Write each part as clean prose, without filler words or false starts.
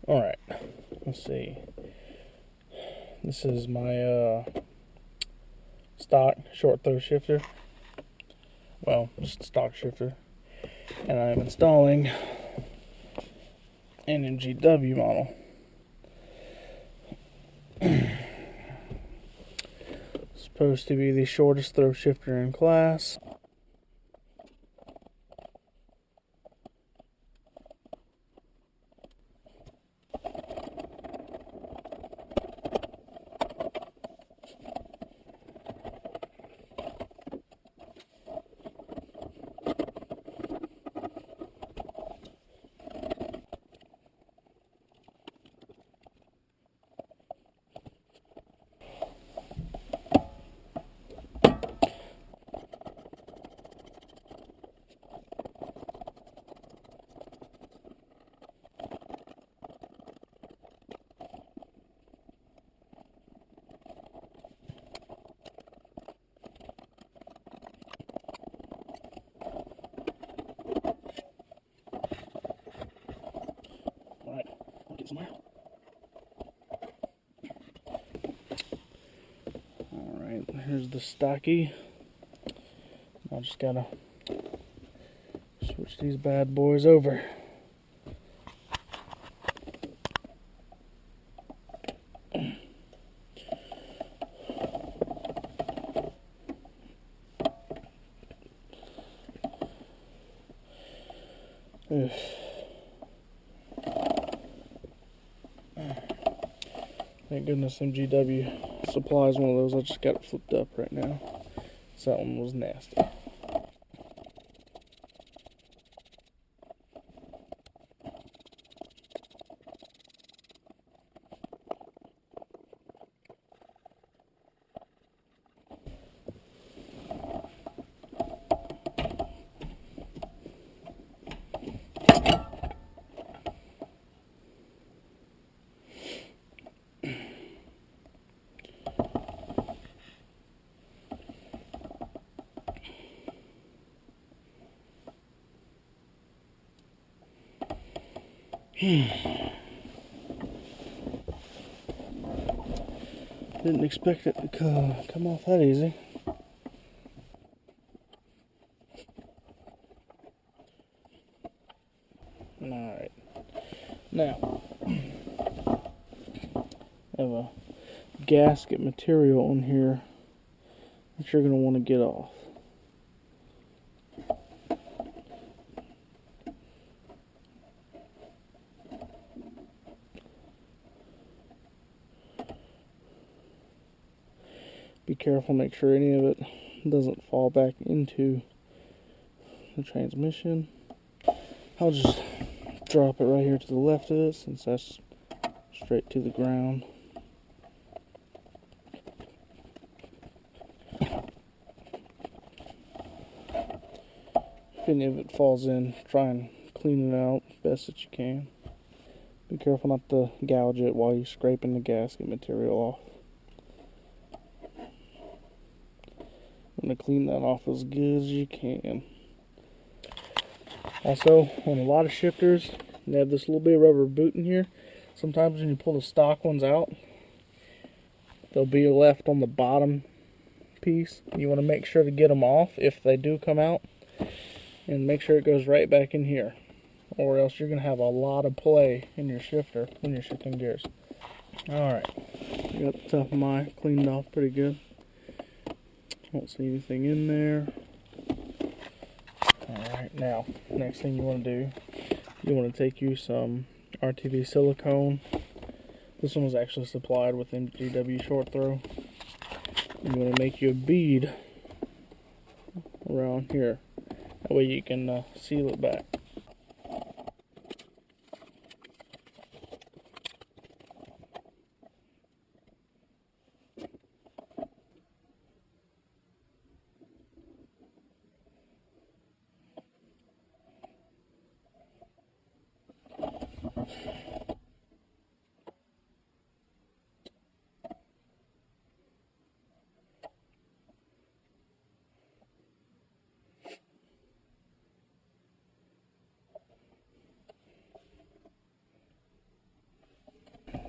Alright, let's see. This is my stock short throw shifter. Well, just a stock shifter. And I'm installing an MGW model. Supposed to be the shortest throw shifter in class. Alright, I'll get some out. Alright, here's the stocky. I just gotta switch these bad boys over. Thank goodness MGW supplies one of those. I just got it flipped up right now. So that one was nasty. Didn't expect it to come off that easy. Alright. Now, I have a gasket material on here that you're going to want to get off. Be careful, make sure any of it doesn't fall back into the transmission. I'll just drop it right here to the left of it since that's straight to the ground. If any of it falls in, try and clean it out best that you can. Be careful not to gouge it while you're scraping the gasket material off. I'm going to clean that off as good as you can. Also, on a lot of shifters, they have this little bit of rubber boot in here. Sometimes when you pull the stock ones out, they'll be left on the bottom piece. You want to make sure to get them off if they do come out, and make sure it goes right back in here, or else you're going to have a lot of play in your shifter when you're shifting gears. Alright, I got the top of mine cleaned off pretty good. Don't see anything in there. Alright, now, next thing you want to do, you want to take you some RTV silicone. This one was actually supplied with MGW short throw. You want to make you a bead around here. That way you can seal it back.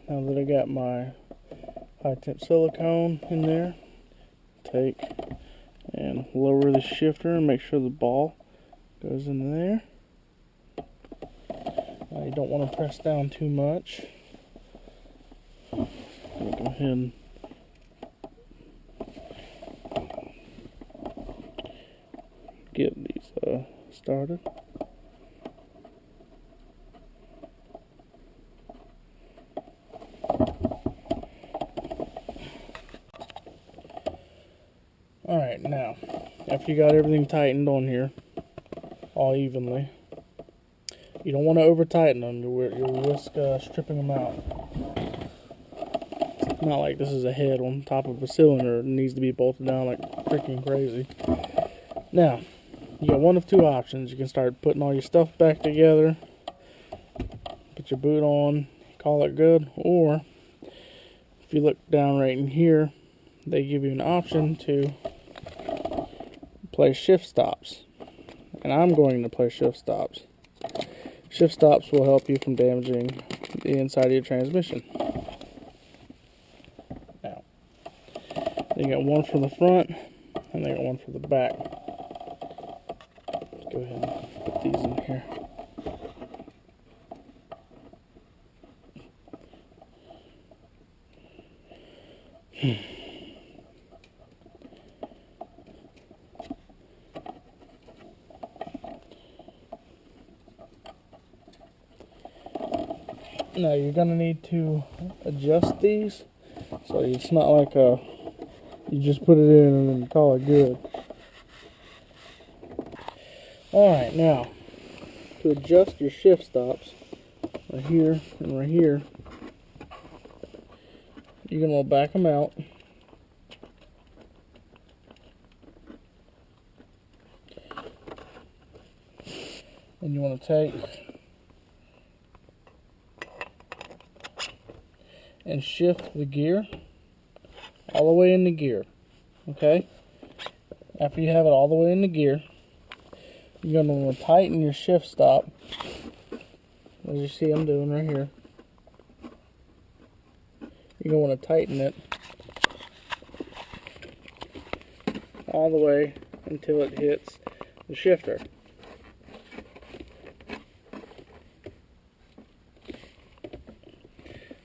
now that I got my high temp silicone in there, take and lower the shifter and make sure the ball goes in there. You don't want to press down too much. Go ahead and get these started. Alright, now, after you got everything tightened on here, all evenly, you don't want to over tighten them, you'll risk stripping them out. Not like this is a head on top of a cylinder, it needs to be bolted down like freaking crazy. Now, you got one of two options. You can start putting all your stuff back together, put your boot on, call it good, or if you look down right in here, they give you an option to place shift stops. And I'm going to place shift stops. Shift stops will help you from damaging the inside of your transmission. Now, they got one for the front and they got one for the back. Let's go ahead and put these in here. Now you're going to need to adjust these, so it's not like you just put it in and then call it good. Alright, now to adjust your shift stops, right here and right here, you're going to back them out. And you want to take and shift the gear all the way in the gear. Okay? After you have it all the way in the gear, you're going to want to tighten your shift stop, as you see I'm doing right here. You're going to want to tighten it all the way until it hits the shifter.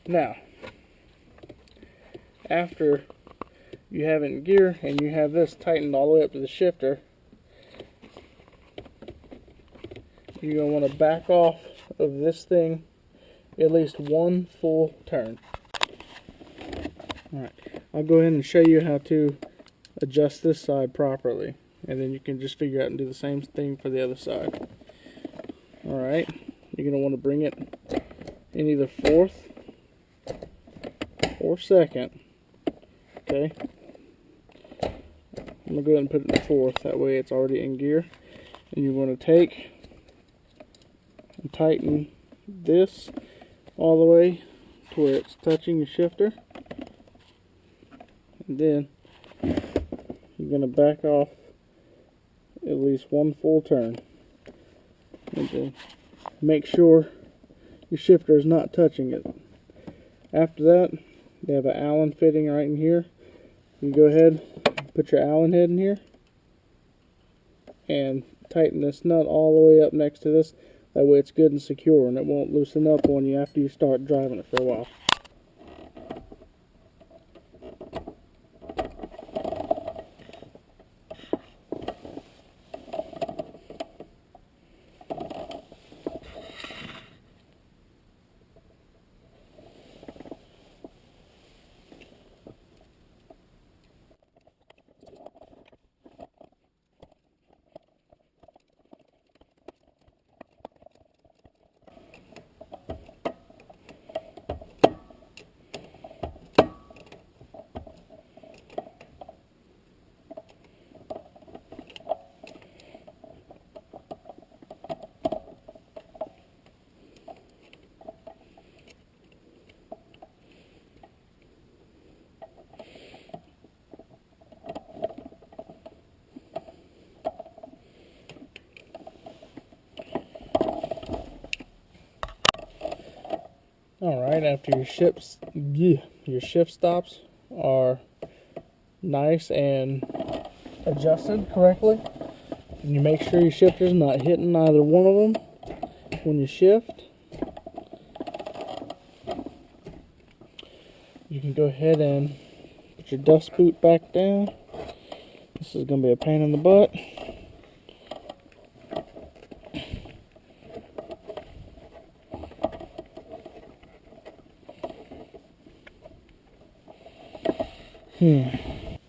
Now, after you have it in gear and you have this tightened all the way up to the shifter, you're going to want to back off of this thing at least one full turn. Alright, I'll go ahead and show you how to adjust this side properly, and then you can just figure out and do the same thing for the other side. Alright, you're going to want to bring it in either fourth or second. Okay, I'm going to go ahead and put it in fourth, that way it's already in gear. And you want to take and tighten this all the way to where it's touching your shifter. And then you're going to back off at least one full turn. And then make sure your shifter is not touching it. After that, they have an Allen fitting right in here. You go ahead, put your Allen head in here, and tighten this nut all the way up next to this. That way it's good and secure, and it won't loosen up on you after you start driving it for a while. Alright, after your shift stops are nice and adjusted correctly, and you make sure your shifter's not hitting either one of them when you shift, you can go ahead and put your dust boot back down. This is going to be a pain in the butt.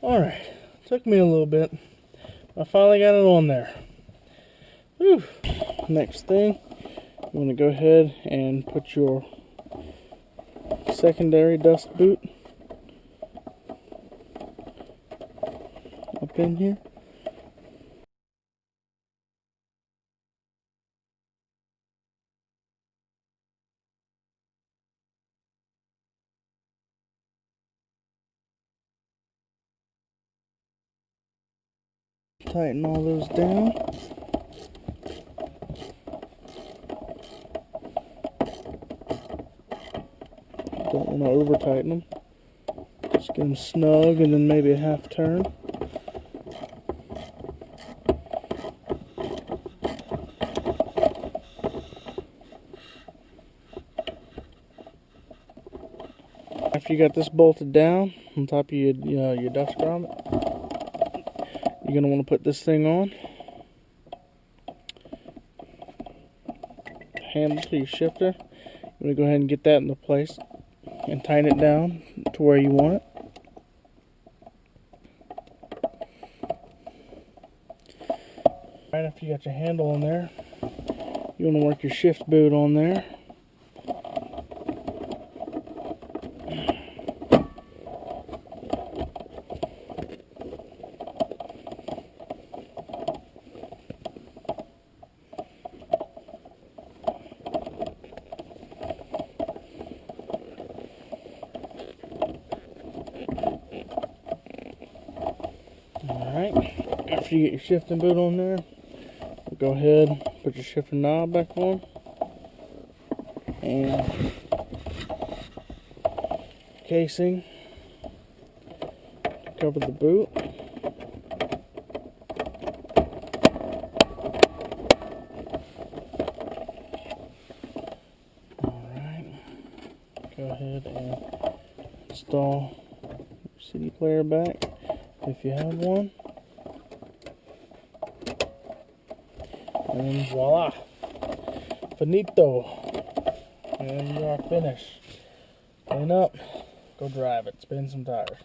Alright, took me a little bit. I finally got it on there. Whew. Next thing, you want to go ahead and put your secondary dust boot up in here. Tighten all those down. Don't want to over tighten them. Just get them snug and then maybe a half turn. After you got this bolted down on top of your dust grommet, you're going to want to put this thing on. Handle to your shifter. You're going to go ahead and get that into place and tighten it down to where you want it. Right after you got your handle on there, you want to work your shift boot on there. Alright, after you get your shifting boot on there, go ahead, put your shifting knob back on, and casing to cover the boot. Alright, go ahead and install your CD player back if you have one. And voila, finito, and you are finished. Clean up, go drive it, spin some tires.